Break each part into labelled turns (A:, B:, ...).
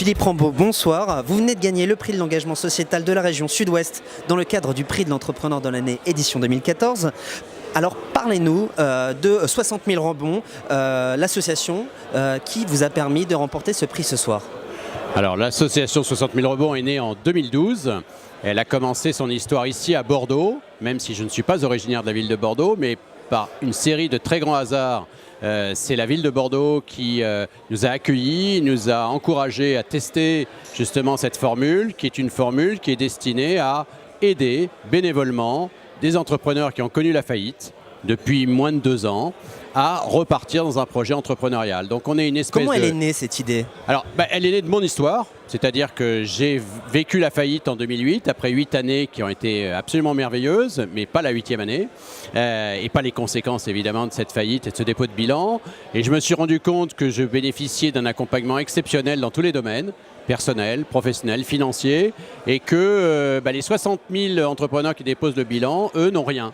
A: Philippe Rambaud, bonsoir. Vous venez de gagner le prix de l'engagement sociétal de la région Sud-Ouest dans le cadre du prix de l'entrepreneur de l'année édition 2014. Alors parlez-nous de 60 000 rebonds, l'association qui vous a permis de remporter ce prix ce soir.
B: Alors l'association 60 000 rebonds est née en 2012. Elle a commencé son histoire ici à Bordeaux, même si je ne suis pas originaire de la ville de Bordeaux, mais par une série de très grands hasards. C'est la ville de Bordeaux qui nous a accueillis, nous a encouragés à tester justement cette formule, qui est une formule qui est destinée à aider bénévolement des entrepreneurs qui ont connu la faillite depuis moins de 2 ans à repartir dans un projet entrepreneurial. Donc on est une espèce
A: Comment elle est née cette idée?
B: Alors, elle est née de mon histoire, c'est-à-dire que j'ai vécu la faillite en 2008, après 8 années qui ont été absolument merveilleuses, mais pas la 8e année, et pas les conséquences évidemment de cette faillite et de ce dépôt de bilan. Et je me suis rendu compte que je bénéficiais d'un accompagnement exceptionnel dans tous les domaines, personnel, professionnel, financier, et que les 60 000 entrepreneurs qui déposent le bilan, eux, n'ont rien.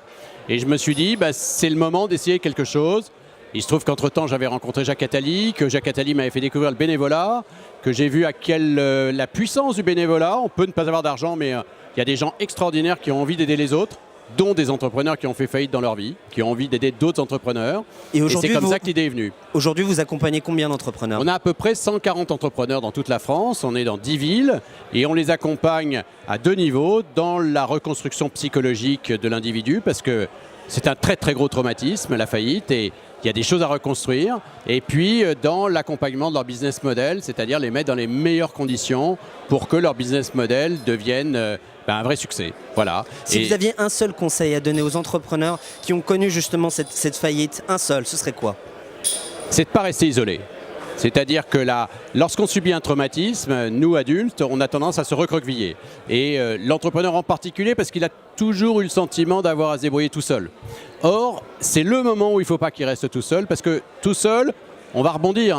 B: Et je me suis dit, c'est le moment d'essayer quelque chose. Il se trouve qu'entre-temps, j'avais rencontré Jacques Attali, que Jacques Attali m'avait fait découvrir le bénévolat, que j'ai vu à quelle la puissance du bénévolat. On peut ne pas avoir d'argent, mais il y a des gens extraordinaires qui ont envie d'aider les autres, dont des entrepreneurs qui ont fait faillite dans leur vie, qui ont envie d'aider d'autres entrepreneurs. Et c'est comme ça que l'idée est venue.
A: Aujourd'hui, vous accompagnez combien d'entrepreneurs?
B: On a à peu près 140 entrepreneurs dans toute la France. On est dans 10 villes et on les accompagne à 2 niveaux. Dans la reconstruction psychologique de l'individu, parce que c'est un très très gros traumatisme, la faillite, et il y a des choses à reconstruire. Et puis dans l'accompagnement de leur business model, c'est-à-dire les mettre dans les meilleures conditions pour que leur business model devienne un vrai succès. Voilà.
A: Si vous aviez un seul conseil à donner aux entrepreneurs qui ont connu justement cette faillite, un seul, ce serait quoi?
B: C'est de ne pas rester isolé. C'est-à-dire que lorsqu'on subit un traumatisme, nous adultes, on a tendance à se recroqueviller. Et l'entrepreneur en particulier, parce qu'il a toujours eu le sentiment d'avoir à se débrouiller tout seul. Or, c'est le moment où il ne faut pas qu'il reste tout seul, parce que tout seul, on va rebondir,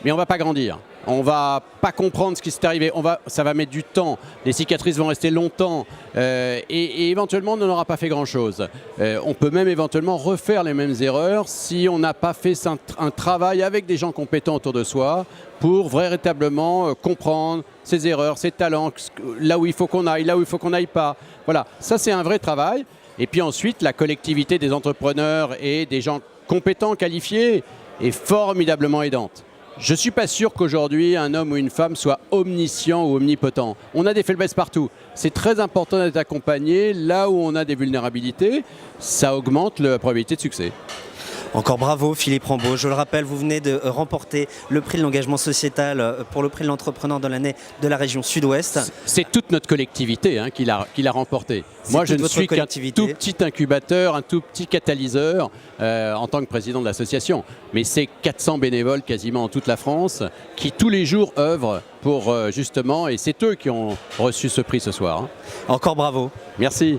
B: mais on ne va pas grandir. On ne va pas comprendre ce qui s'est arrivé, ça va mettre du temps, les cicatrices vont rester longtemps et éventuellement on n'aura pas fait grand-chose. On peut même éventuellement refaire les mêmes erreurs si on n'a pas fait un travail avec des gens compétents autour de soi pour véritablement comprendre ses erreurs, ses talents, là où il faut qu'on aille, là où il faut qu'on n'aille pas. Voilà, ça c'est un vrai travail. Et puis ensuite, la collectivité des entrepreneurs et des gens compétents, qualifiés, est formidablement aidante. Je ne suis pas sûr qu'aujourd'hui, un homme ou une femme soit omniscient ou omnipotent. On a des faiblesses partout. C'est très important d'être accompagné là où on a des vulnérabilités. Ça augmente la probabilité de succès.
A: Encore bravo Philippe Rambaud. Je le rappelle, vous venez de remporter le prix de l'engagement sociétal pour le prix de l'entrepreneur de l'année de la région Sud-Ouest.
B: C'est toute notre collectivité qui l'a remporté. Moi, je ne suis qu'un tout petit incubateur, un tout petit catalyseur en tant que président de l'association. Mais c'est 400 bénévoles quasiment en toute la France qui tous les jours œuvrent pour justement, et c'est eux qui ont reçu ce prix ce soir.
A: Encore bravo.
B: Merci.